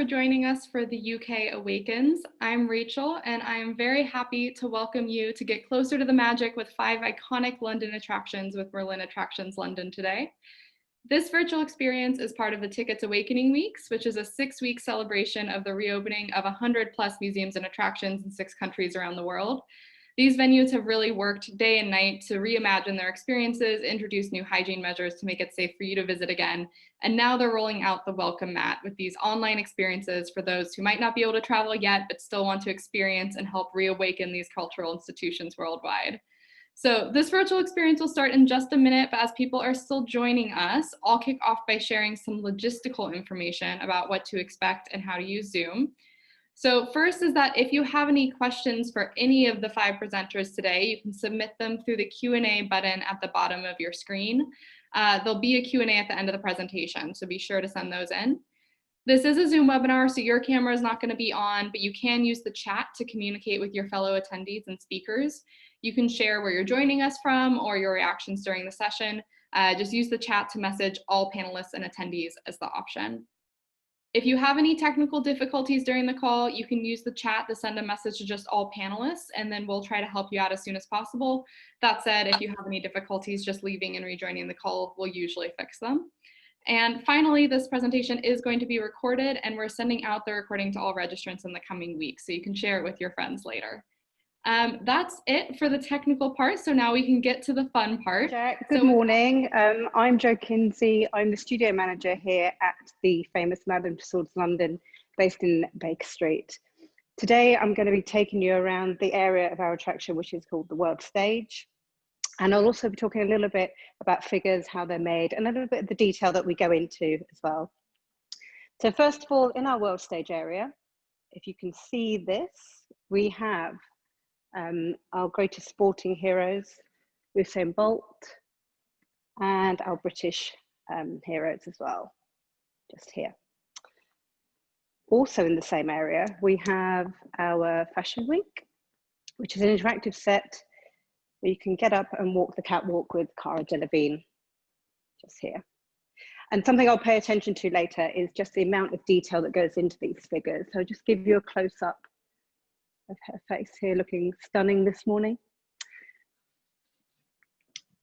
for joining us for the UK Awakens. I'm Rachel, and I am very happy to welcome you to get closer to the magic with 5 iconic London attractions with Merlin Attractions London today. This virtual experience is part of the Tiqets Awakening Weeks, which is a 6-week celebration of the reopening of 100+ museums and attractions in 6 countries around the world. These venues have really worked day and night to reimagine their experiences, introduce new hygiene measures to make it safe for you to visit again, and now they're rolling out the welcome mat with these online experiences for those who might not be able to travel yet, but still want to experience and help reawaken these cultural institutions worldwide. So this virtual experience will start in just a minute, but as people are still joining us, I'll kick off by sharing some logistical information about what to expect and how to use Zoom. So first is that if you have any questions for any of the 5 presenters today, you can submit them through the Q&A button at the bottom of your screen. There'll be a Q&A at the end of the presentation, so be sure to send those in. This is a Zoom webinar, so your camera is not going to be on, but you can use the chat to communicate with your fellow attendees and speakers. You can share where you're joining us from or your reactions during the session. Just use the chat to message all panelists and attendees as the option. If you have any technical difficulties during the call, you can use the chat to send a message to just all panelists, and then we'll try to help you out as soon as possible. That said, if you have any difficulties just leaving and rejoining the call, we'll usually fix them. And finally, this presentation is going to be recorded, and we're sending out the recording to all registrants in the coming weeks, so you can share it with your friends later. That's it for the technical part, so now we can get to the fun part. Jack, good morning. I'm Jo Kinsey. I'm the studio manager here at the famous Madame Tussauds London, based in Baker Street. Today, I'm going to be taking you around the area of our attraction, which is called the World Stage. And I'll also be talking a little bit about figures, how they're made, and a little bit of the detail that we go into as well. So first of all, in our World Stage area, if you can see this, we have our greatest sporting heroes, Usain Bolt, and our British heroes as well, just here. Also in the same area, we have our Fashion Week, which is an interactive set where you can get up and walk the catwalk with Cara Delevingne, just here. And something I'll pay attention to later is just the amount of detail that goes into these figures. So I'll just give you a close-up of her face here, looking stunning this morning.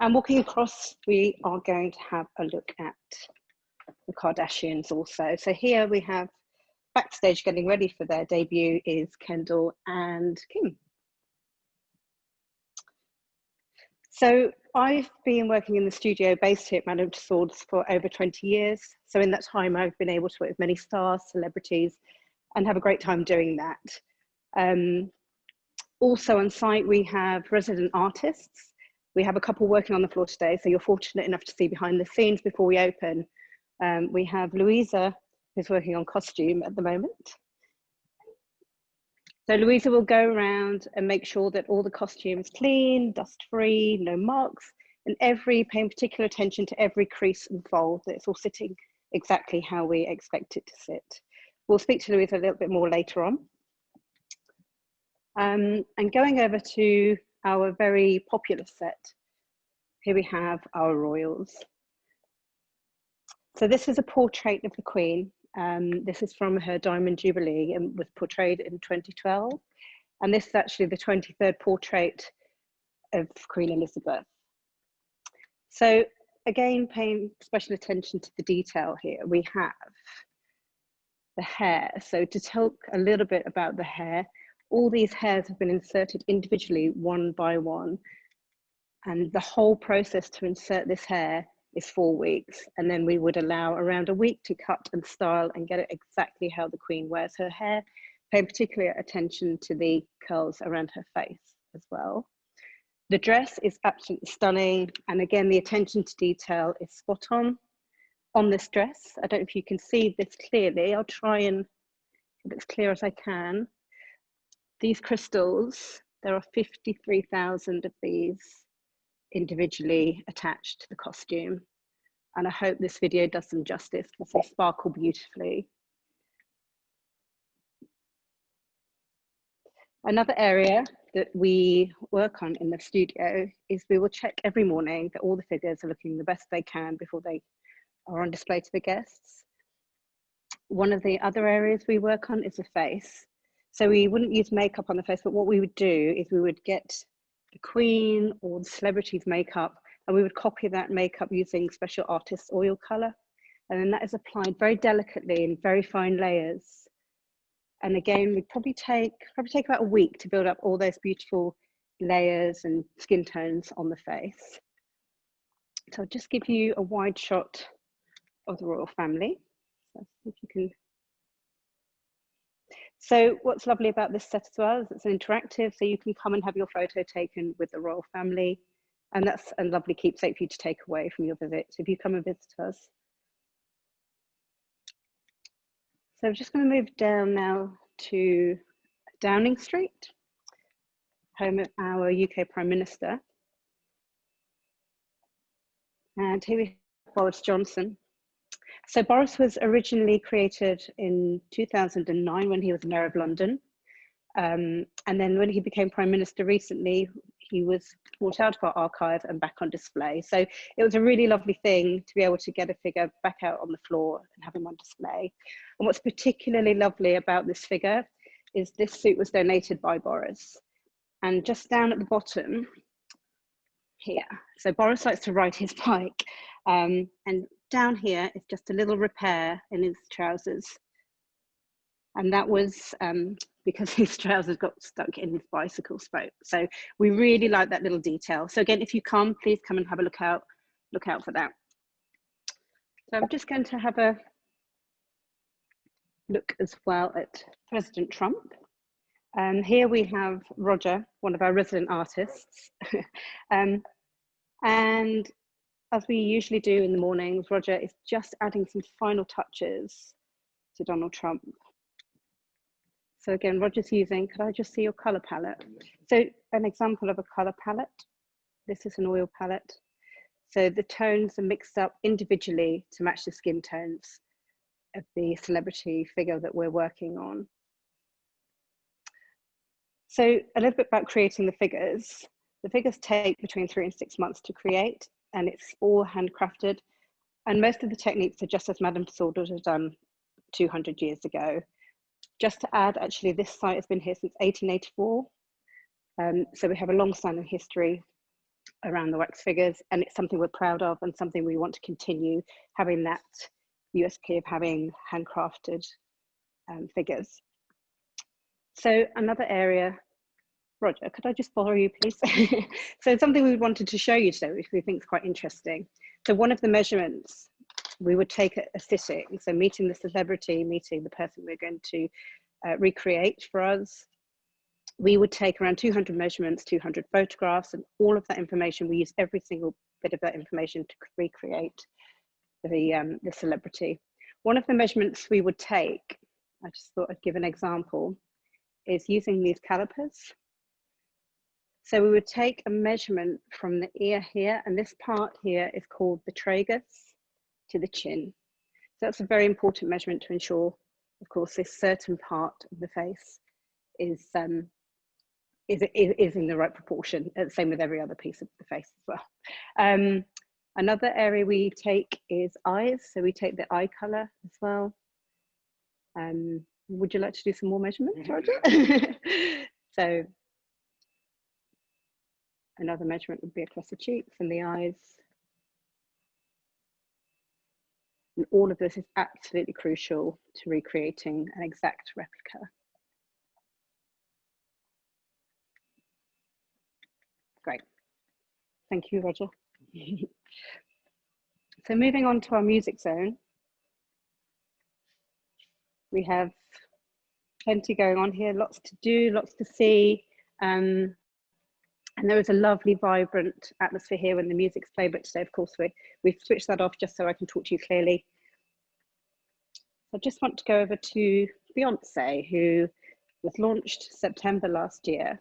And walking across, we are going to have a look at the Kardashians also. So here we have backstage getting ready for their debut is Kendall and Kim. So I've been working in the studio based here at Madame Tussauds for over 20 years. So in that time, I've been able to work with many stars, celebrities, and have a great time doing that. Also on site, we have resident artists. We have a couple working on the floor today, so you're fortunate enough to see behind the scenes before we open. We have Louisa, who's working on costume at the moment. So Louisa will go around and make sure that all the costumes clean, dust-free, no marks, and paying particular attention to every crease and fold, that it's all sitting exactly how we expect it to sit. We'll speak to Louisa a little bit more later on. And going over to our very popular set, here we have our royals. So this is a portrait of the Queen. This is from her Diamond Jubilee and was portrayed in 2012. And this is actually the 23rd portrait of Queen Elizabeth. So again, paying special attention to the detail here, we have the hair. So to talk a little bit about the hair, all these hairs have been inserted individually, one by one. And the whole process to insert this hair is 4 weeks. And then we would allow around a week to cut and style and get it exactly how the Queen wears her hair, paying particular attention to the curls around her face as well. The dress is absolutely stunning. And again, the attention to detail is spot on this dress. I don't know if you can see this clearly. I'll try and get it as clear as I can. These crystals, there are 53,000 of these individually attached to the costume. And I hope this video does them justice because they sparkle beautifully. Another area that we work on in the studio is we will check every morning that all the figures are looking the best they can before they are on display to the guests. One of the other areas we work on is the face. So we wouldn't use makeup on the face, but what we would do is we would get the Queen or the celebrity's makeup, and we would copy that makeup using special artist's oil color. And then that is applied very delicately in very fine layers. And again, we'd probably take about a week to build up all those beautiful layers and skin tones on the face. So I'll just give you a wide shot of the royal family. So if you can. So what's lovely about this set as well is it's interactive, so you can come and have your photo taken with the royal family. And that's a lovely keepsake for you to take away from your visit if you come and visit us. So I'm just going to move down now to Downing Street, home of our UK Prime Minister. And here we have Boris Johnson. So Boris was originally created in 2009 when he was Mayor of London. And then when he became Prime Minister recently, he was brought out of our archive and back on display. So it was a really lovely thing to be able to get a figure back out on the floor and have him on display. And what's particularly lovely about this figure is this suit was donated by Boris. And just down at the bottom here, so Boris likes to ride his bike, and down here is just a little repair in his trousers. And that was because his trousers got stuck in his bicycle spoke. So we really like that little detail. So again, if you come, please come and have a look out for that. So I'm just going to have a look as well at President Trump. Here we have Roger, one of our resident artists. And as we usually do in the mornings, Roger is just adding some final touches to Donald Trump. So again, Roger's using, could I just see your color palette? So an example of a color palette. This is an oil palette. So the tones are mixed up individually to match the skin tones of the celebrity figure that we're working on. So a little bit about creating the figures. The figures take between 3 and 6 months to create, and it's all handcrafted. And most of the techniques are just as Madame Tussauds would have done 200 years ago. Just to add, actually, this site has been here since 1884. So we have a long-standing history around the wax figures, and it's something we're proud of and something we want to continue having that USP of having handcrafted figures. So another area, Roger, could I just borrow you, please? So something we wanted to show you today, which we think is quite interesting. So one of the measurements we would take a sitting, so meeting the celebrity, meeting the person we're going to recreate for us. We would take around 200 measurements, 200 photographs, and all of that information, we use every single bit of that information to recreate the celebrity. One of the measurements we would take, I just thought I'd give an example, is using these calipers. So we would take a measurement from the ear here, and this part here is called the tragus to the chin. So that's a very important measurement to ensure, of course, this certain part of the face is in the right proportion. Same with every other piece of the face as well. Another area we take is eyes. So we take the eye color as well. Would you like to do some more measurements, Roger? So another measurement would be across the cheeks and the eyes. And all of this is absolutely crucial to recreating an exact replica. Great. Thank you, Roger. So moving on to our music zone. We have plenty going on here, lots to do, lots to see. And there is a lovely, vibrant atmosphere here when the music's played, but today, of course, we've switched that off just so I can talk to you clearly. So I just want to go over to Beyonce, who was launched September last year.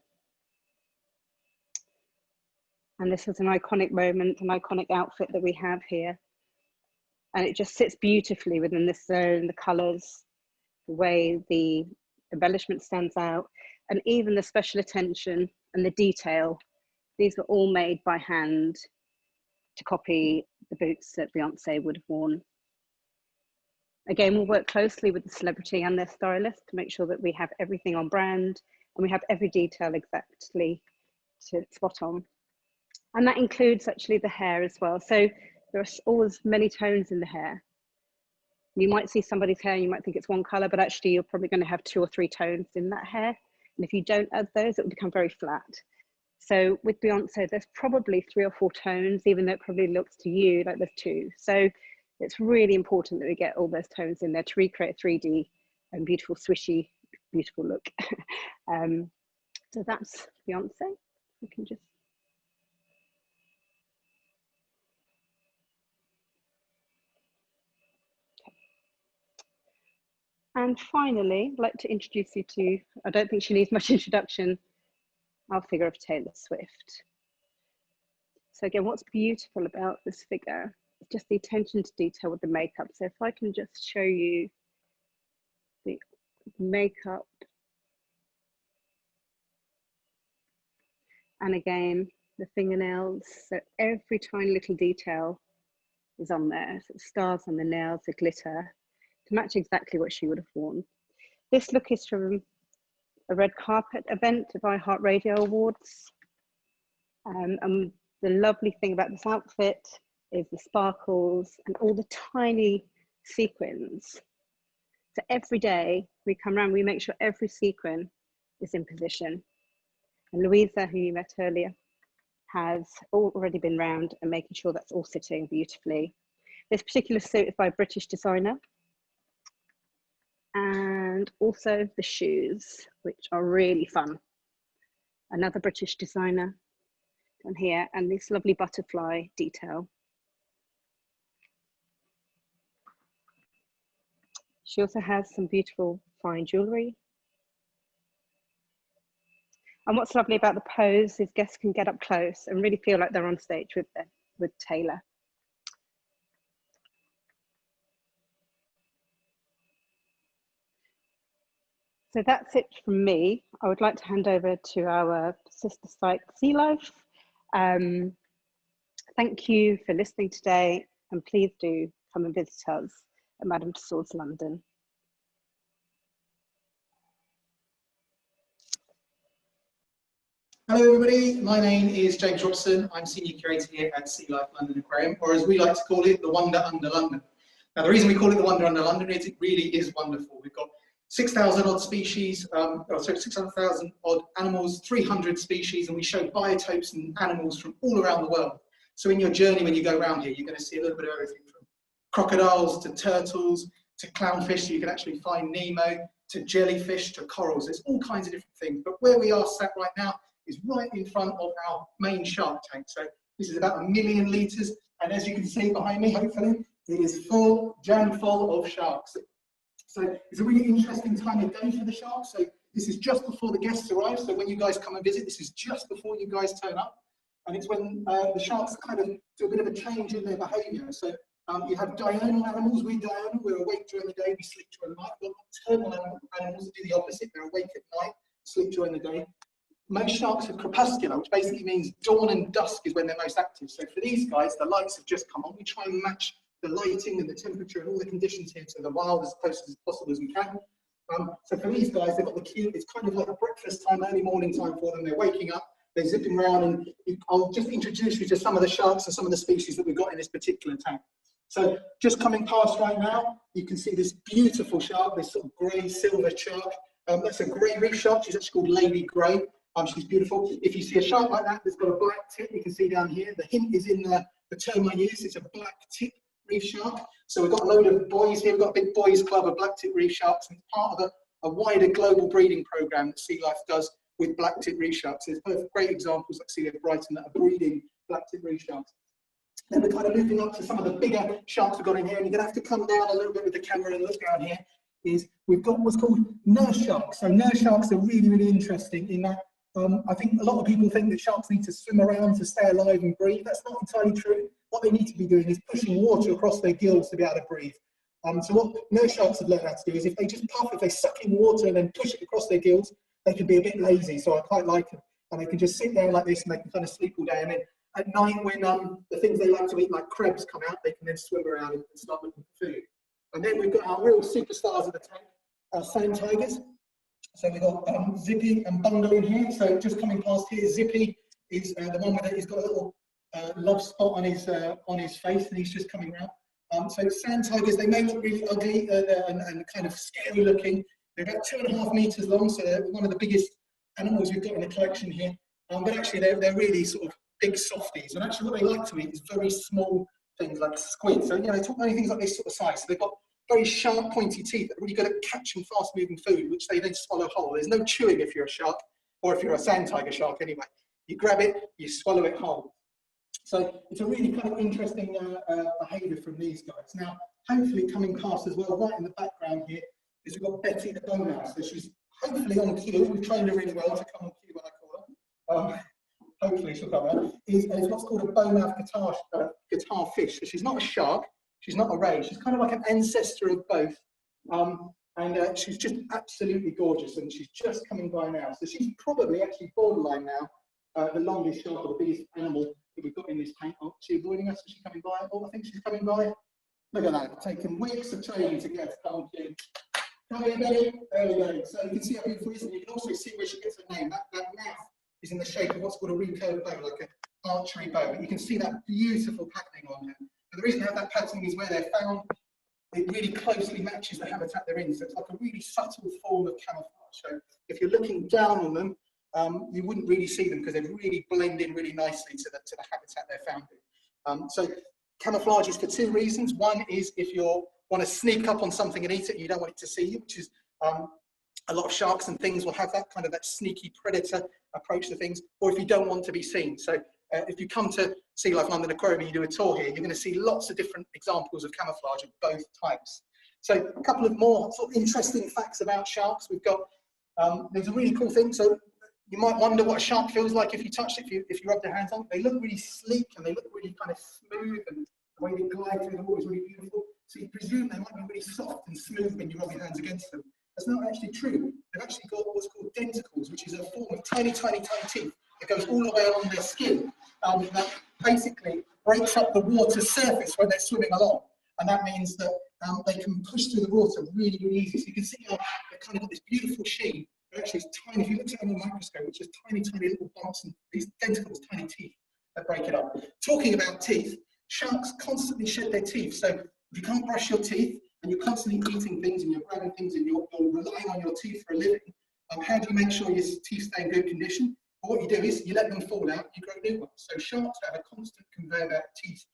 And this is an iconic moment, an iconic outfit that we have here. And it just sits beautifully within this zone, the colors, the way the embellishment stands out, and even the special attention and the detail. These were all made by hand to copy the boots that Beyonce would have worn. Again, we'll work closely with the celebrity and their stylist to make sure that we have everything on brand and we have every detail exactly to spot on. And that includes actually the hair as well. So there are always many tones in the hair. You might see somebody's hair, you might think it's one color, but actually you're probably going to have 2 or 3 tones in that hair. And if you don't add those, it will become very flat. So with Beyonce, there's probably 3 or 4 tones, even though it probably looks to you like there's 2. So it's really important that we get all those tones in there to recreate a 3D and beautiful, swishy, beautiful look. So that's Beyonce. We can just. And finally, I'd like to introduce you to, I don't think she needs much introduction, our figure of Taylor Swift. So again, what's beautiful about this figure is just the attention to detail with the makeup. So if I can just show you the makeup. And again, the fingernails, so every tiny little detail is on there. So the stars on the nails, the glitter, to match exactly what she would have worn. This look is from a red carpet event of iHeartRadio Awards. And the lovely thing about this outfit is the sparkles and all the tiny sequins. So every day we come around, we make sure every sequin is in position. And Louisa, who you met earlier, has already been round and making sure that's all sitting beautifully. This particular suit is by a British designer. And also the shoes, which are really fun. Another British designer down here, and this lovely butterfly detail. She also has some beautiful fine jewellery. And what's lovely about the pose is guests can get up close and really feel like they're on stage with Taylor. So that's it from me. I would like to hand over to our sister site, SEA Life. Thank you for listening today, and please do come and visit us at Madame Tussauds London. Hello everybody, my name is James Robson. I'm Senior Curator here at SEA LIFE London Aquarium, or as we like to call it, the Wonder Under London. Now the reason we call it the Wonder Under London is it really is wonderful. We've got 6,000 odd species, 600,000 odd animals, 300 species, and we show biotopes and animals from all around the world. So in your journey when you go around here, you're going to see a little bit of everything from crocodiles to turtles to clownfish, so you can actually find Nemo, to jellyfish to corals. There's all kinds of different things, but where we are sat right now is right in front of our main shark tank. So this is about 1 million litres, and as you can see behind me, hopefully, it is full, jam full of sharks. So it's a really interesting time of day for the sharks. So this is just before the guests arrive. So when you guys come and visit, this is just before you guys turn up. And it's when the sharks kind of do a bit of a change in their behaviour. So you have diurnal animals, we're diurnal, we're awake during the day, we sleep during the night. We've got nocturnal animals that do the opposite, they're awake at night, sleep during the day. Most sharks are crepuscular, which basically means dawn and dusk is when they're most active. So for these guys, the lights have just come on. We try and match the lighting and the temperature and all the conditions here to the wild as close as possible as we can. So for these guys, they've got the cue. It's kind of like a breakfast time, early morning time for them. They're waking up, they're zipping around, and I'll just introduce you to some of the sharks and some of the species that we've got in this particular tank. So just coming past right now, you can see this beautiful shark, this sort of grey silver shark. That's a grey reef shark. She's actually called Lady Grey. She's beautiful. If you see a shark like that that's got a black tip, you can see down here, the hint is in the term I use. It's a black tip reef shark. So we've got a load of boys here. We've got a big boys club of black tip reef sharks, and it's part of a wider global breeding program that Sea Life does with black tip reef sharks. There's both great examples like Sea Life Brighton that are breeding black tip reef sharks. Then we're kind of moving up to some of the bigger sharks we've got in here, and you're going to have to come down a little bit with the camera and look down here. We've got what's called nurse sharks. So nurse sharks are really, really interesting in that I think a lot of people think that sharks need to swim around to stay alive and breathe. That's not entirely true. What they need to be doing is pushing water across their gills to be able to breathe. So what nurse sharks have learned how to do is if they just puff, if they suck in water and then push it across their gills, they can be a bit lazy. So I quite like them. And they can just sit there like this and they can kind of sleep all day. And then at night when the things they like to eat like crabs come out, they can then swim around and start looking for food. And then we've got our real superstars of the tank, our sand tigers. So we've got Zippy and Bundle in here. So just coming past here, Zippy is the one he's got a little love spot on his face, and he's just coming around. So sand tigers, they may look really ugly and kind of scary looking. They're about 2.5 meters long, so they're one of the biggest animals we've got in the collection here. But actually, they're really sort of big softies, and actually what they like to eat is very small things like squid. So, you know, they talk about things like this sort of size. So they've got very sharp, pointy teeth that are really good at catching fast-moving food, which they then swallow whole. There's no chewing if you're a shark, or if you're a sand tiger shark anyway. You grab it, you swallow it whole. So it's a really kind of interesting behaviour from these guys. Now, hopefully coming past as well, right in the background here, is we've got Betty the bow mouse. So she's hopefully on cue. We've trained her really well to come on cue when I call her. Hopefully she'll come out. Is what's called a bowmouth guitar fish. So she's not a shark, she's not a ray. She's kind of like an ancestor of both. And she's just absolutely gorgeous, and she's just coming by now. So she's probably actually borderline now, the longest shark or the biggest animal that we've got in this tank. Oh, she's avoiding us. Is she coming by? Oh, I think she's coming by. Look at that, taking weeks of training to get to come on cue. Come here, Betty. There we go. So you can see how beautiful it is, and you can also see where she gets her name. That mouth is in the shape of what's called a recurved bow, like an archery bow. But you can see that beautiful patterning on there. And the reason they have that patterning is where they're found. It really closely matches the habitat they're in, so it's like a really subtle form of camouflage. So if you're looking down on them, you wouldn't really see them because they really blend in really nicely to the habitat they're found in. So camouflage is for 2 reasons. One is if you want to sneak up on something and eat it, you don't want it to see you, which is a lot of sharks and things will have that kind of that sneaky predator approach to things, or if you don't want to be seen. So if you come to Sea Life London Aquarium and you do a tour here, you're going to see lots of different examples of camouflage of both types. So a couple of more sort of interesting facts about sharks. We've got, there's a really cool thing. So you might wonder what a shark feels like if you touch it, if you rub their hands on it. They look really sleek and they look really kind of smooth, and the way they glide through the water is really beautiful. So you presume they might be really soft and smooth when you rub your hands against them. That's not actually true. They've actually got what's called denticles, which is a form of tiny, tiny, tiny teeth that goes all the way along their skin. That basically breaks up the water surface when they're swimming along. And that means that they can push through the water really, really easy. So you can see how they've kind of got this beautiful sheen. But actually, it's tiny. If you look at it under a microscope, it's just tiny, tiny little bumps and these denticles, tiny teeth that break it up. Talking about teeth, sharks constantly shed their teeth. So if you can't brush your teeth and you're constantly eating things and you're grabbing things and you're relying on your teeth for a living, how do you make sure your teeth stay in good condition? Well, what you do is you let them fall out, you grow new ones. So sharks have a constant conveyor belt of teeth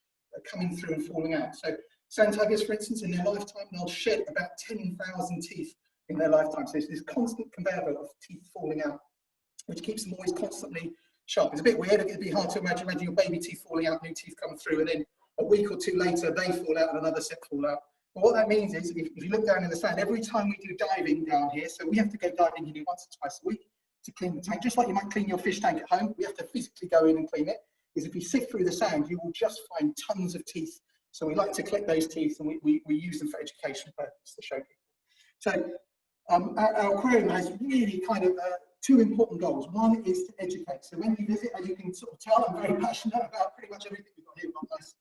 coming through and falling out. So sand tigers, for instance, in their lifetime, they'll shed about 10,000 teeth in their lifetime. So it's this constant conveyor belt of teeth falling out, which keeps them always constantly sharp. It's a bit weird. It'd be hard to imagine your baby teeth falling out, new teeth come through, and then a week or 2 later, they fall out and another set fall out. But what that means is, if you look down in the sand, every time we do diving down here, so we have to go diving here once or twice a week to clean the tank, just like you might clean your fish tank at home, we have to physically go in and clean it, is if you sift through the sand, you will just find tons of teeth. So we like to collect those teeth and we use them for education purposes to show people. So our aquarium has really kind of 2 important goals. One is to educate. So when you visit, as you can sort of tell, I'm very passionate about pretty much everything we've got here. We've got nice,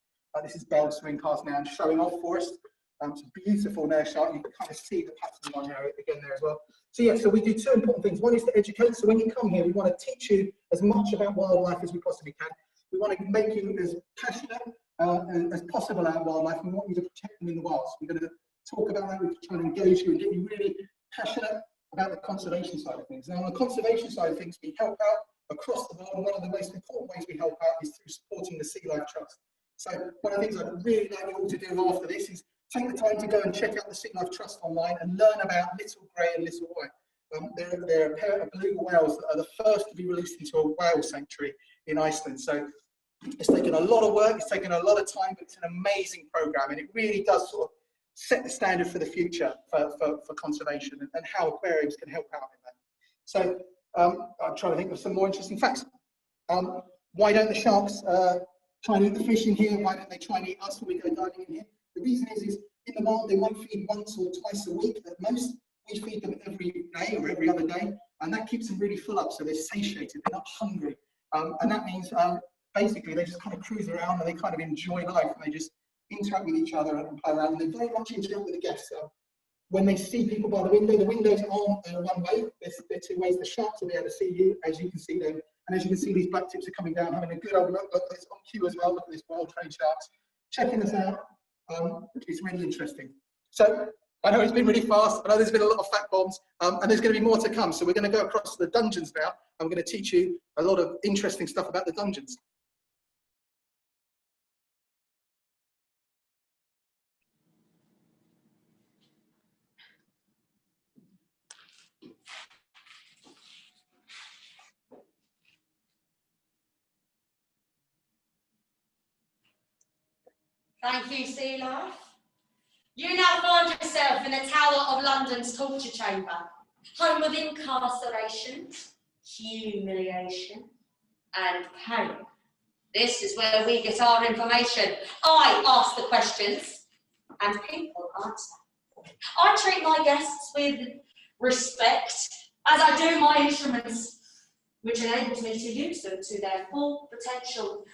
this is Belle swimming past now and showing off for us. It's a beautiful nurse shark. You can kind of see the pattern on there again there as well. So yeah, so we do 2 important things. One is to educate. So when you come here, we want to teach you as much about wildlife as we possibly can. We want to make you as passionate as possible about wildlife, and we want you to protect them in the wild. So we're going to talk about that. We're trying to engage you and get you really passionate about the conservation side of things. Now, on the conservation side of things, we help out across the board, and one of the most important ways we help out is through supporting the Sea Life Trust. So one of the things I'd really like you all to do after this is take the time to go and check out the Sea Life Trust online and learn about little grey and little white. They're a pair of beluga whales that are the first to be released into a whale sanctuary in Iceland. So it's taken a lot of work, it's taken a lot of time, but it's an amazing programme, and it really does sort of set the standard for the future for conservation and how aquariums can help out in that. So I'm trying to think of some more interesting facts. Why don't the sharks try and eat the fish in here? Why don't they try and eat us when we go diving in here? The reason is in the wild they might feed once or twice a week at most. We feed them every day or every other day, and that keeps them really full up, so they're satiated, they're not hungry. And that means basically they just kind of cruise around and they kind of enjoy life, and they just interact with each other and play around. And they very much interact with the guests. So when they see people by the windows aren't one way, they're two ways. The sharks will be able to see you as you can see them. And as you can see, these black tips are coming down, having a good old look. Look, it's on cue as well. Look at this wild trade sharks checking us out. It's really interesting. So I know it's been really fast. I know there's been a lot of fact bombs, and there's going to be more to come. So we're going to go across to the dungeons now, and we're going to teach you a lot of interesting stuff about the dungeons. Thank you, Sea Life. You now find yourself in the Tower of London's torture chamber, home of incarceration, humiliation, and pain. This is where we get our information. I ask the questions, and people answer. I treat my guests with respect, as I do my instruments, which enables me to use them to their full potential.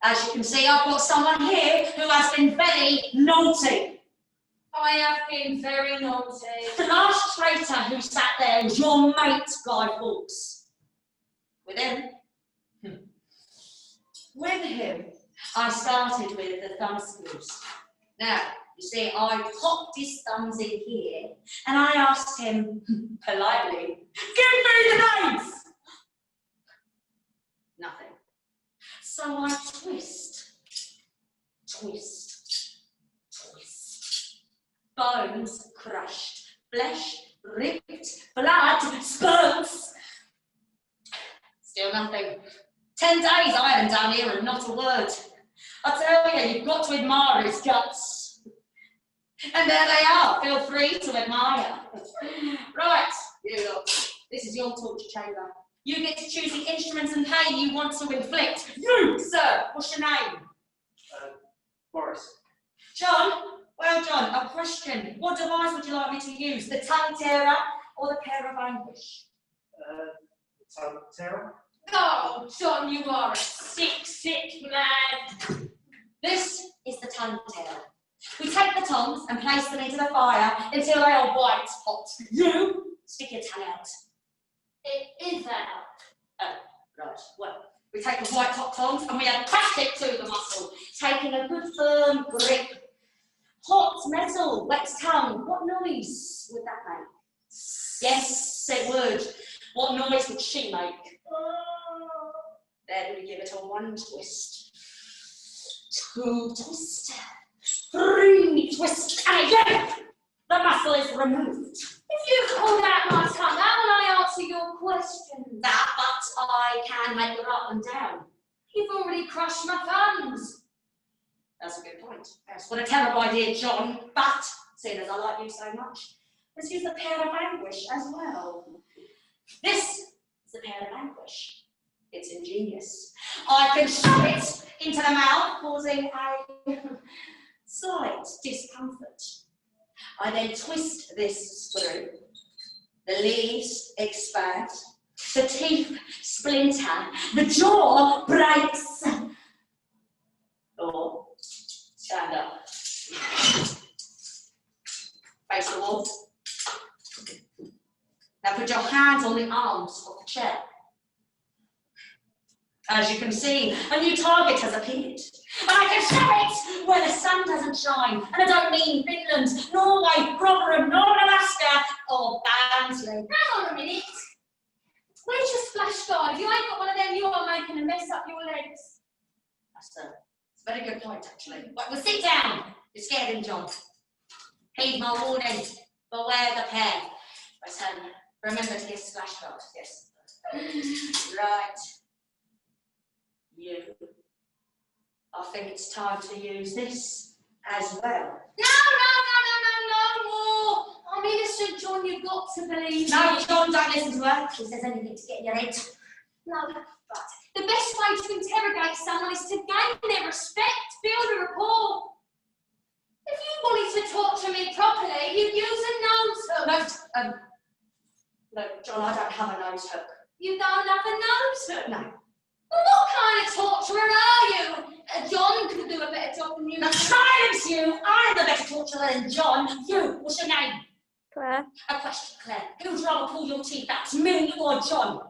As you can see, I've got someone here who has been very naughty. I have been very naughty. The last traitor who sat there was your mate, Guy Fawkes. With him? With him, I started with the thumb screws. Now, you see, I popped his thumbs in here, and I asked him, politely, give me the names! Nothing. So I twist. Bones crushed, flesh ripped, blood spurts. Still nothing. 10 days I haven't done here and not a word. I tell you, you've got to admire his guts. And there they are, feel free to admire. Right, you lot, this is your torture chamber. You get to choose the instruments and pain you want to inflict. You, sir, what's your name? Boris. John? Well, John, a question. What device would you like me to use? The tongue tearer or the pair of anguish? Tongue tearer? Oh, John, you are a sick man. This is the tongue tearer. We take the tongs and place them into the fire until they are white hot. You stick your tongue out. It is out. Oh, right. Well, we take the white hot tongs and we attach it to the muscle, taking a good firm grip. Hot metal, wet tongue. What noise would that make? Yes, it would. What noise would she make? Then we give it a 1 twist, 2 twist, 3 twist, and again, the muscle is removed. If you hold out my tongue, how will I answer your questions? That, but I can make them up and down. You've already crushed my thumbs. That's a good point. Yes, what a terrible idea, John. But, seeing as I like you so much, let's use the pair of anguish as well. This is the pair of anguish. It's ingenious. I can shove it into the mouth, causing a slight discomfort. I then twist this screw. The leaves expand. The teeth splinter. The jaw breaks. Or stand up. Face the wall. Now put your hands on the arms of the chair. As you can see, a new target has appeared. And I can show it where the sun doesn't shine. And I don't mean Finland, Norway, Rotherham, Northern Alaska, or Barnsley. Hang on a minute. Where's your splash guard? You ain't got one of them, you are making a mess up your legs. That's a very good point, actually. Right, well, sit down. You're scared him, John. Heed my warning. Beware the pair. Right, remember to get splash guard. Yes. Right. You. I think it's time to use this as well. No more. I'm innocent, John, you've got to believe No, me. John, don't listen to her. She says anything to get in your head. No, but the best way to interrogate someone is to gain their respect, build a rapport. If you wanted to torture me properly, you'd use a nose hook. No, John, I don't have a nose hook. You don't have a nose hook? No. Well, what kind of torturer are you? John could do a better job than you. Now silence you. I'm a better torturer than John. You, what's your name? Claire. A question, Claire. Who'd rather pull your teeth out, me or John?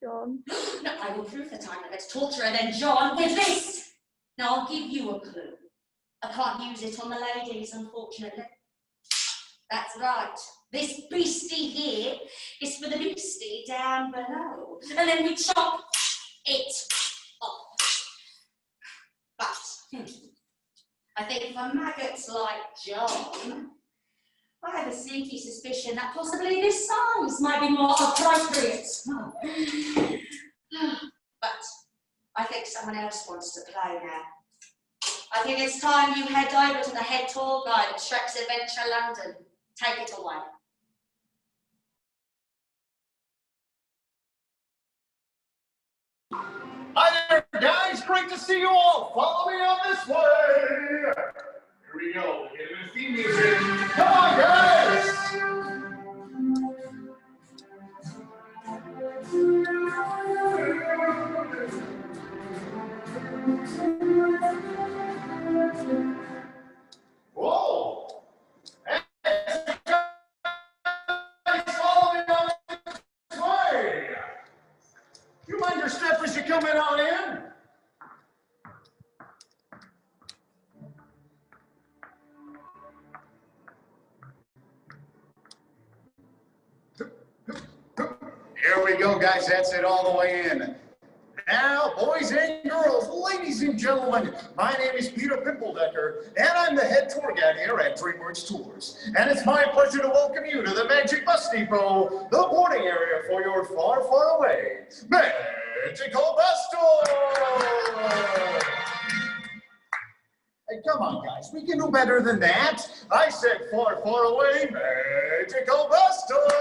John. No, I will prove that I'm a better torturer than John with this. Now, I'll give you a clue. I can't use it on the ladies, unfortunately. That's right. This beastie here is for the beastie down below. And then we chop it off. But I think for maggots like John, I have a sneaky suspicion that possibly this size might be more appropriate. But I think someone else wants to play now. I think it's time you head over to the head tour guide at Shrek's Adventure London. Take it away. Hi there, guys. Great to see you all. Follow me on this way. Here we go. Get in the theme music. Come on, guys. Whoa. Hey, guys, follow me on this way. You mind your step as you coming on in? Here we go, guys. That's it all the way in. Now, boys and girls, ladies and gentlemen, my name is Peter Pimpledecker, and I'm the head tour guide here at DreamWorks Tours. And it's my pleasure to welcome you to the Magic Bus Depot, the boarding area for your far, far away magical bus tour. Hey, come on, guys. We can do better than that. I said far, far away magical bus tour.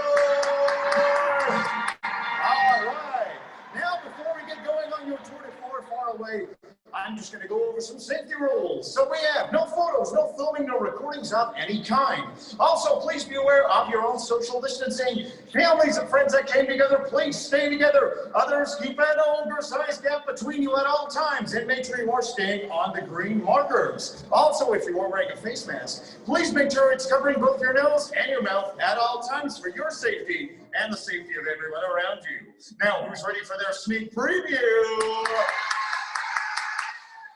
All right. Now, before we get going on your tour to far, far away, I'm just going to go over some safety rules. So we have no photos, no filming, no recordings of any kind. Also, please be aware of your own social distancing. Families and friends that came together, please stay together. Others, keep an oversized gap between you at all times and make sure you are staying on the green markers. Also, if you are wearing a face mask, please make sure it's covering both your nose and your mouth at all times for your safety and the safety of everyone around you. Now, who's ready for their sneak preview?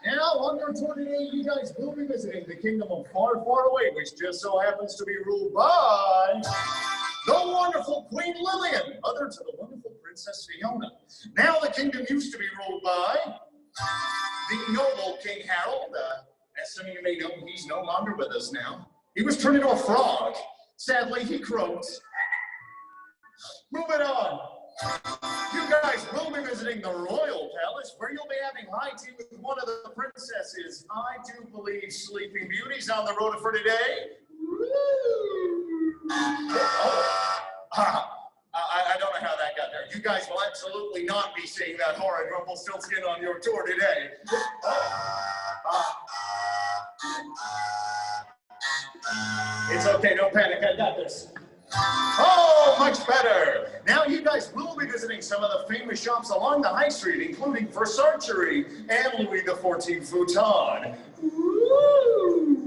Now, on your tour today, you guys will be visiting the kingdom of Far, Far Away, which just so happens to be ruled by the wonderful Queen Lillian, mother to the wonderful Princess Fiona. Now, the kingdom used to be ruled by the noble King Harold. As some of you may know, he's no longer with us now. He was turned into a frog. Sadly, he croaked. Moving on. You guys will be visiting the Royal Palace, where you'll be having high tea with one of the princesses. I do believe Sleeping Beauty's on the road for today. I don't know how that got there. You guys will absolutely not be seeing that horrid Rumpelstiltskin on your tour today. It's okay, don't panic, I got this. Oh, much better. Now you guys will be visiting some of the famous shops along the high street, including Versace and Louis XIV Vuitton. Ooh.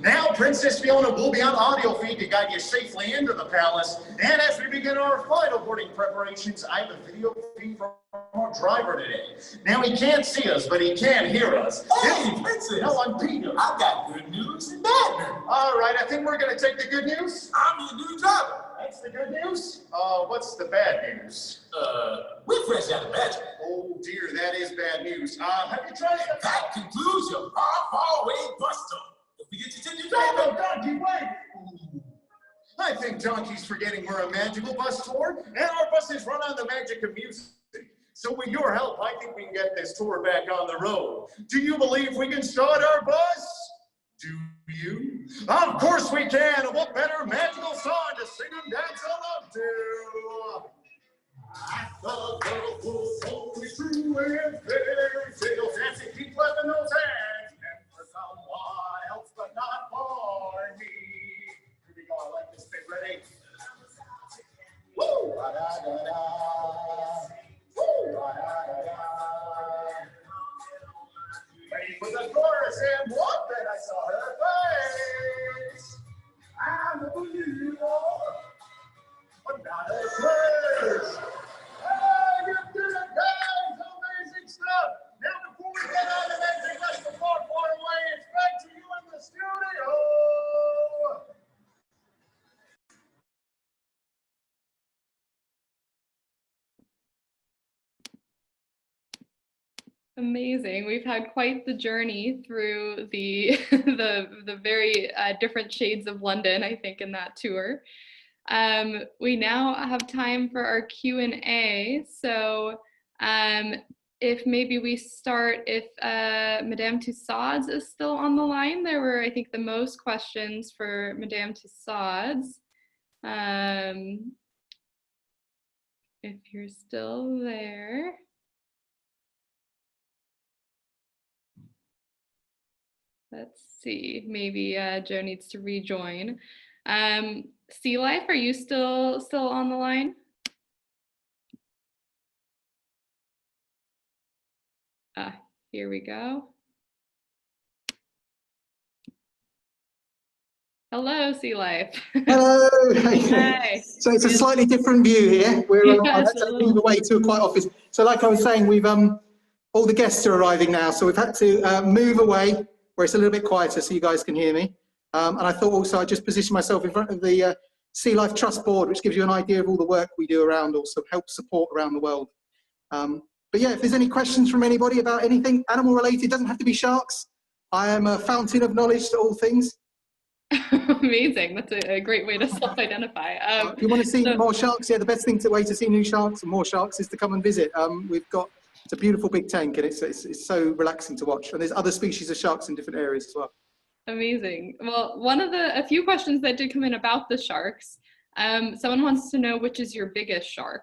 Now Princess Fiona will be on audio feed to guide you safely into the palace. And as we begin our final boarding preparations, I have a video feed from our driver today. Now he can't see us, but he can hear us. Hey, Princess! No, I'm Peter. I got good news and bad news. All right, I think we're going to take the good news. I'm your new driver. That's the good news. What's the bad news? We're fresh out of magic. Oh dear, that is bad news. Have you tried it? That concludes your far, far away bus tour. Don't forget to take your Oh, driver. no, Donkey, wait! Ooh. I think Donkey's forgetting we're a magical bus tour, and our buses run on the magic of music. So with your help, I think we can get this tour back on the road. Do you believe we can start our bus? Do you? Of course we can! And what better magical song to sing and dance along to? I thought the world was true and fairy tales. Nancy, keep clapping those hands. And for someone else, but not for me. Here we go, I like this bit. Ready? Woo! Da-da-da-da. Woo! Da-da-da-da. Ready for the chorus, and what? Then I saw her face. Amazing. We've had quite the journey through the the very different shades of London, I think, in that tour. We now have time for our Q&A. So if maybe we start, if Madame Tussauds is still on the line. There were, I think, the most questions for Madame Tussauds. If you're still there. Let's see, maybe Joe needs to rejoin. Sea Life, are you still on the line? Here we go. Hello, Sea Life. Hello. Hi. So it's a slightly different view here. I've had to move away to a quiet office. So like I was saying, we've all the guests are arriving now, so we've had to move away where it's a little bit quieter so you guys can hear me. And I thought also I'd just position myself in front of the Sea Life Trust Board, which gives you an idea of all the work we do around, also help support around the world. But yeah, if there's any questions from anybody about anything animal related, doesn't have to be sharks. I am a fountain of knowledge to all things. Amazing. That's a great way to self-identify. If you want to see more sharks, yeah, the best way to see new sharks and more sharks is to come and visit. It's a beautiful big tank, and it's so relaxing to watch. And there's other species of sharks in different areas as well. Amazing. Well, a few questions that did come in about the sharks. Someone wants to know, which is your biggest shark?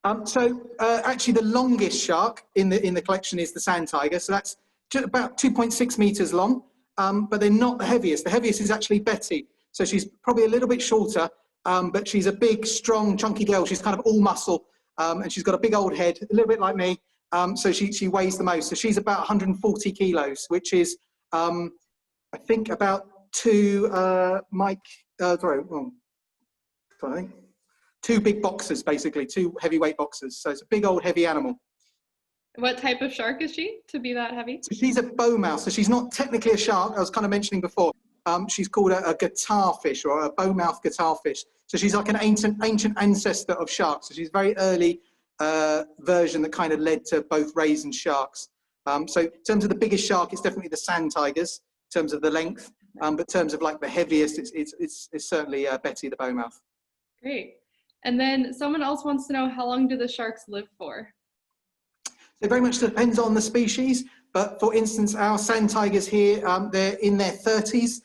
Actually, the longest shark in the collection is the sand tiger. So that's just about 2.6 meters long. But they're not the heaviest. The heaviest is actually Betty. So she's probably a little bit shorter, but she's a big, strong, chunky girl. She's kind of all muscle, and she's got a big old head, a little bit like me. So she weighs the most. So she's about 140 kilos, which is, I think, about two big boxers, basically, two heavyweight boxers. So it's a big old heavy animal. What type of shark is she to be that heavy? So she's a bowmouth, so she's not technically a shark. I was kind of mentioning before. She's called a guitarfish, or a bowmouth guitarfish. So she's like an ancient ancestor of sharks. So she's a very early version that kind of led to both rays and sharks. So in terms of the biggest shark, it's definitely the sand tigers in terms of the length. But in terms of like the heaviest, it's certainly Betty the bowmouth. Great. And then someone else wants to know, how long do the sharks live for? It very much depends on the species, but for instance, our sand tigers here, they're in their 30s.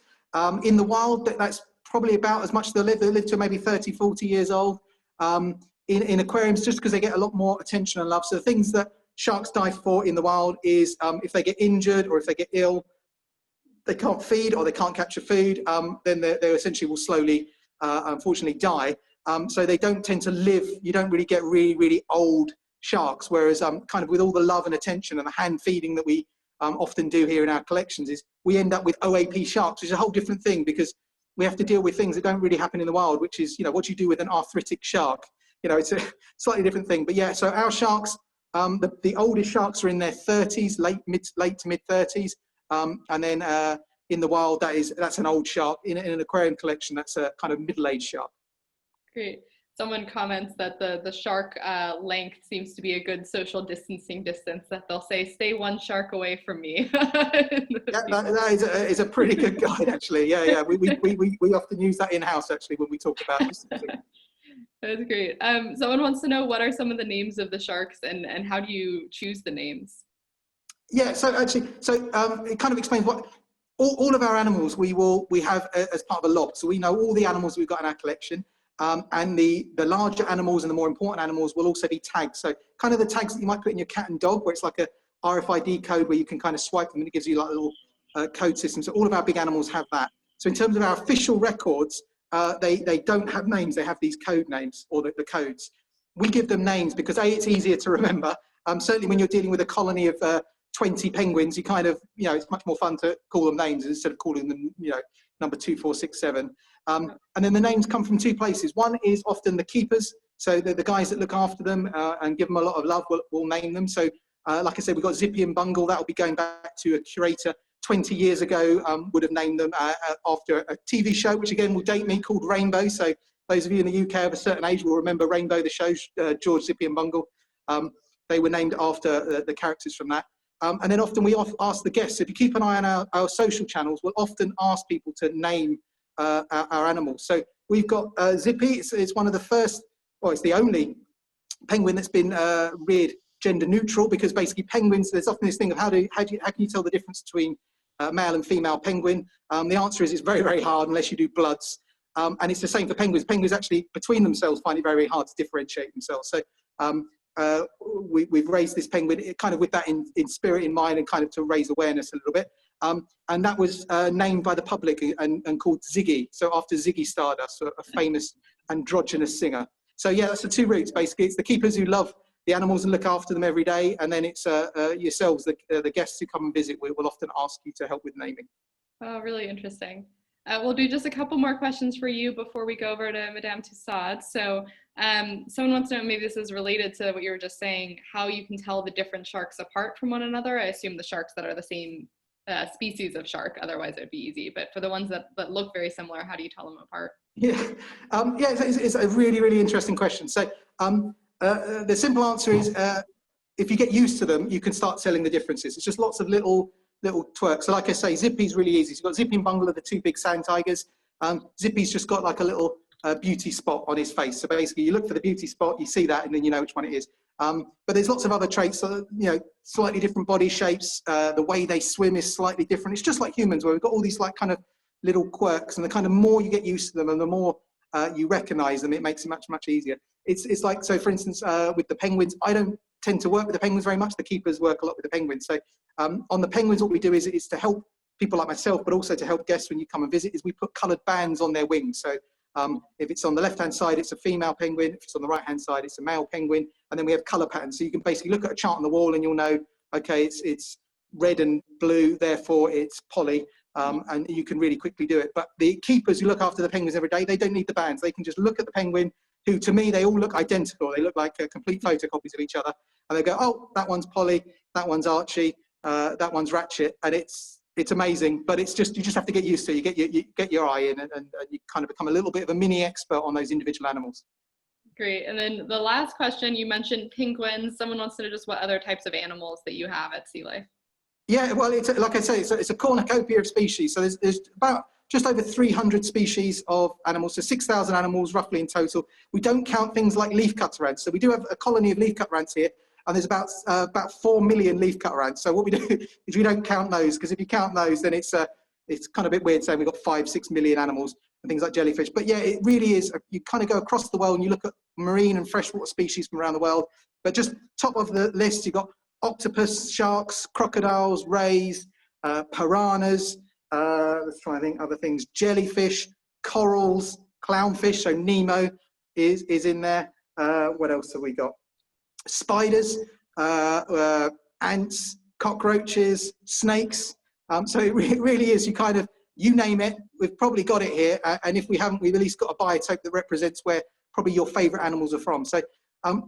In the wild, that's probably about as much as they'll live. They live to maybe 30, 40 years old. In aquariums, just because they get a lot more attention and love. So the things that sharks die for in the wild is if they get injured or if they get ill, they can't feed or they can't capture food, then they essentially will slowly, unfortunately, die. So they don't tend to live. You don't really get really, really old sharks, whereas kind of with all the love and attention and the hand feeding that we often do here in our collections, is we end up with OAP sharks, which is a whole different thing, because we have to deal with things that don't really happen in the wild, which is, what do you do with an arthritic shark? It's a slightly different thing. But yeah, so our sharks, the oldest sharks are in their 30s, late to mid 30s, and then in the wild, that's an old shark. In an aquarium collection, that's a kind of middle-aged shark. Great. Someone comments that the shark length seems to be a good social distancing distance, that they'll say, stay one shark away from me. that is a pretty good guide, actually. Yeah. We often use that in-house, actually, when we talk about distancing. That's great. Someone wants to know, what are some of the names of the sharks, and how do you choose the names? Yeah, so it kind of explains what all of our animals we have as part of a log. So we know all the animals we've got in our collection. And the larger animals and the more important animals will also be tagged. So kind of the tags that you might put in your cat and dog, where it's like a RFID code where you can kind of swipe them and it gives you like a little code system. So all of our big animals have that. So in terms of our official records, they don't have names. They have these code names, or the codes. We give them names because it's easier to remember. Certainly when you're dealing with a colony of 20 penguins, you kind of, it's much more fun to call them names instead of calling them, number 2, 4, 6, 7. And then the names come from two places. One is often the keepers, so the guys that look after them and give them a lot of love will name them. So like I said, we've got Zippy and Bungle. That will be going back to a curator 20 years ago, would have named them after a TV show, which again will date me, called Rainbow. So those of you in the UK of a certain age will remember Rainbow, the show, George, Zippy and Bungle. they were named after the characters from that. And then often we ask the guests, if you keep an eye on our social channels, we'll often ask people to name our animals. So we've got Zippy. It's one of the first, well, it's the only penguin that's been reared gender neutral, because basically penguins, there's often this thing of how can you tell the difference between male and female penguin? The answer is it's very, very hard unless you do bloods. And it's the same for penguins. Penguins actually, between themselves, find it very, very hard to differentiate themselves. So we've raised this penguin kind of with that in spirit in mind, and kind of to raise awareness a little bit. And that was named by the public and called Ziggy. So after Ziggy Stardust, a famous androgynous singer. So yeah, that's the two routes basically. It's the keepers who love the animals and look after them every day, and then it's yourselves, the guests who come and visit. We will often ask you to help with naming. Oh, really interesting. We'll do just a couple more questions for you before we go over to Madame Tussauds. So someone wants to know, maybe this is related to what you were just saying, how you can tell the different sharks apart from one another. I assume the sharks that are the same species of shark, otherwise it'd be easy. But for the ones that look very similar, how do you tell them apart? Yeah, it's a really, really interesting question. So the simple answer is, if you get used to them, you can start telling the differences. It's just lots of little twerks. So like I say, Zippy's really easy. So you've got Zippy and Bungle are the two big sand tigers. Zippy's just got like a little beauty spot on his face. So basically you look for the beauty spot, you see that, and then you know which one it is. But there's lots of other traits, so, you know, slightly different body shapes. The way they swim is slightly different. It's just like humans, where we've got all these like kind of little quirks, and the kind of more you get used to them and the more you recognize them, it makes it much, much easier. It's like, so for instance, with the penguins, I don't tend to work with the penguins very much. The keepers work a lot with the penguins. So on the penguins, what we do is to help people like myself, but also to help guests when you come and visit, is we put coloured bands on their wings. So if it's on the left-hand side, it's a female penguin. If it's on the right-hand side, it's a male penguin. And then we have colour patterns. So you can basically look at a chart on the wall and you'll know, okay, it's red and blue, therefore it's poly. And you can really quickly do it. But the keepers who look after the penguins every day, they don't need the bands. They can just look at the penguin, who to me, they all look identical. They look like complete photocopies of each other. And they go, oh, that one's Polly, that one's Archie, that one's Ratchet. And it's amazing, but it's just, you just have to get used to it. You get your eye in, and you kind of become a little bit of a mini expert on those individual animals. Great. And then the last question, you mentioned penguins. Someone wants to know just what other types of animals that you have at Sea Life. Yeah, well, it's like I say, it's a cornucopia of species. So there's about just over 300 species of animals, so 6,000 animals roughly in total. We don't count things like leafcutter ants. So we do have a colony of leafcutter ants here, and there's about 4 million leafcutter ants. So what we do is we don't count those, because if you count those, then it's kind of a bit weird saying we've got 5-6 million animals and things like jellyfish. But yeah, it really is. You kind of go across the world and you look at marine and freshwater species from around the world. But just top of the list, you've got octopus, sharks, crocodiles, rays, piranhas, let's try and think other things, jellyfish, corals, clownfish, so Nemo is in there. What else have we got? Spiders, ants, cockroaches, snakes. So it really is, you name it, we've probably got it here. And if we haven't, we've at least got a biotope that represents where probably your favorite animals are from. So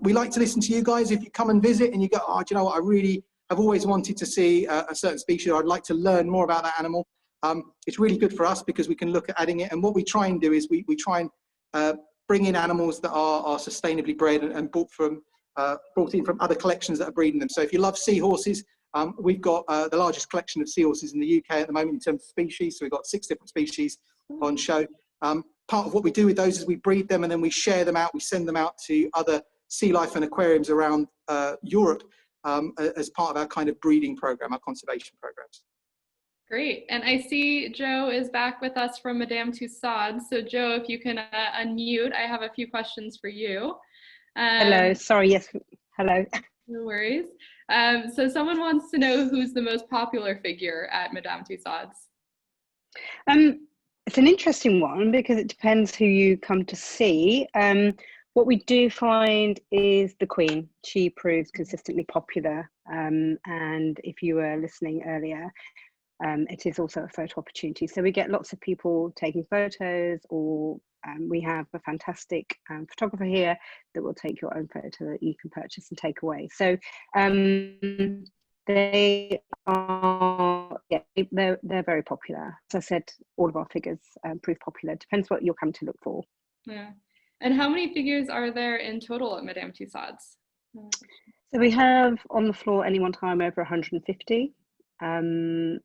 we like to listen to you guys. If you come and visit and you go, oh, do you know what, I really have always wanted to see a certain species, or I'd like to learn more about that animal. It's really good for us because we can look at adding it. And what we try and do is we try and bring in animals that are sustainably bred and brought in from other collections that are breeding them. So if you love seahorses, we've got the largest collection of seahorses in the UK at the moment in terms of species. So we've got 6 different species on show. Part of what we do with those is we breed them and then we share them out. We send them out to other sea life and aquariums around Europe as part of our kind of breeding program, our conservation programs. Great. And I see Joe is back with us from Madame Tussauds. So Joe, if you can unmute, I have a few questions for you. Hello, sorry, yes, hello. No worries. So someone wants to know who's the most popular figure at Madame Tussauds. It's an interesting one because it depends who you come to see. What we do find is the Queen. She proves consistently popular. And if you were listening earlier, it is also a photo opportunity. So we get lots of people taking photos, or we have a fantastic photographer here that will take your own photo that you can purchase and take away. So they are, yeah, they're very popular. As I said, all of our figures prove popular. Depends what you're coming to look for. Yeah. And how many figures are there in total at Madame Tussauds? So we have on the floor any one time over 150, and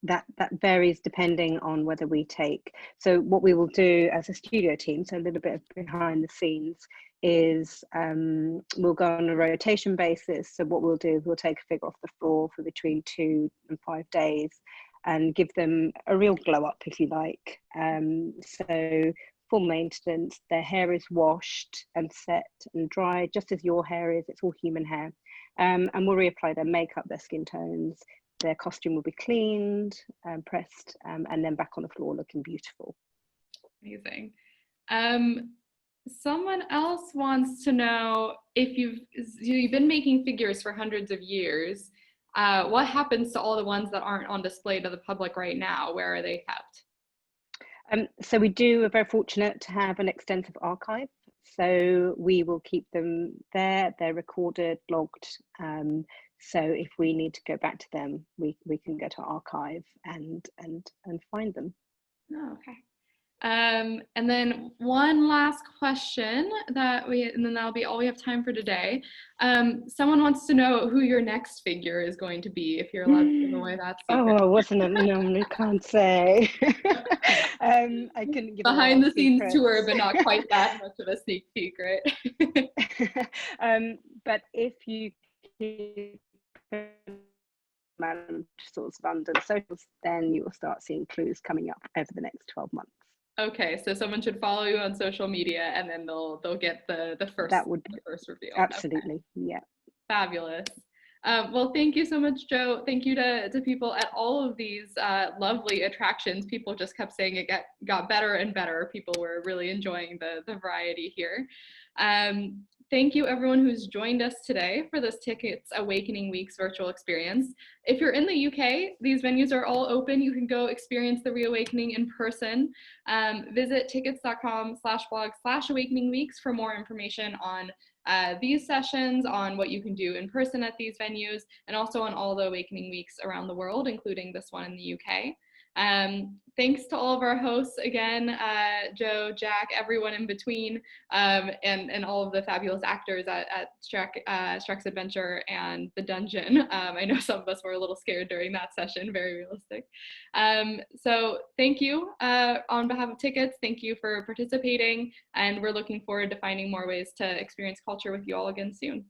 that varies depending on whether we take. So what we will do as a studio team, so a little bit of behind the scenes, is we'll go on a rotation basis. So what we'll do is we'll take a figure off the floor for between 2 and 5 days and give them a real glow up, if you like. So full maintenance, their hair is washed and set and dried just as your hair is. It's all human hair. And we'll reapply their makeup, their skin tones. Their costume will be cleaned, pressed, and then back on the floor looking beautiful. Amazing. Someone else wants to know if you've been making figures for hundreds of years. What happens to all the ones that aren't on display to the public right now? Where are they kept? So we're very fortunate to have an extensive archive. So we will keep them there. They're recorded, logged. So if we need to go back to them, we can go to archive and find them. Oh, okay. And then one last question and then that'll be all we have time for today. Someone wants to know who your next figure is going to be, if you're allowed to give away that secret. Oh, wasn't it? No, I can't say. I couldn't give behind the scenes tour, but not quite that much of a sneak peek, right? But if you keep Madame Tussauds London socials, then you will start seeing clues coming up over the next 12 months. Okay, so someone should follow you on social media, and then they'll get the first reveal. Absolutely, okay. Yeah. Fabulous. Well, thank you so much, Jo. Thank you to people at all of these lovely attractions. People just kept saying it got better and better. People were really enjoying the variety here. Thank you everyone who's joined us today for this Tiqets Awakening Week's virtual experience. If you're in the UK, these venues are all open. You can go experience the reawakening in person. Visit tiqets.com/blog/awakeningweeks for more information on these sessions, on what you can do in person at these venues, and also on all the Awakening Weeks around the world, including this one in the UK. Thanks to all of our hosts again, Jo, Jack, everyone in between, and all of the fabulous actors at Shrek's Adventure and the Dungeon. I know some of us were a little scared during that session, very realistic. So thank you on behalf of Tiqets, thank you for participating, and we're looking forward to finding more ways to experience culture with you all again soon.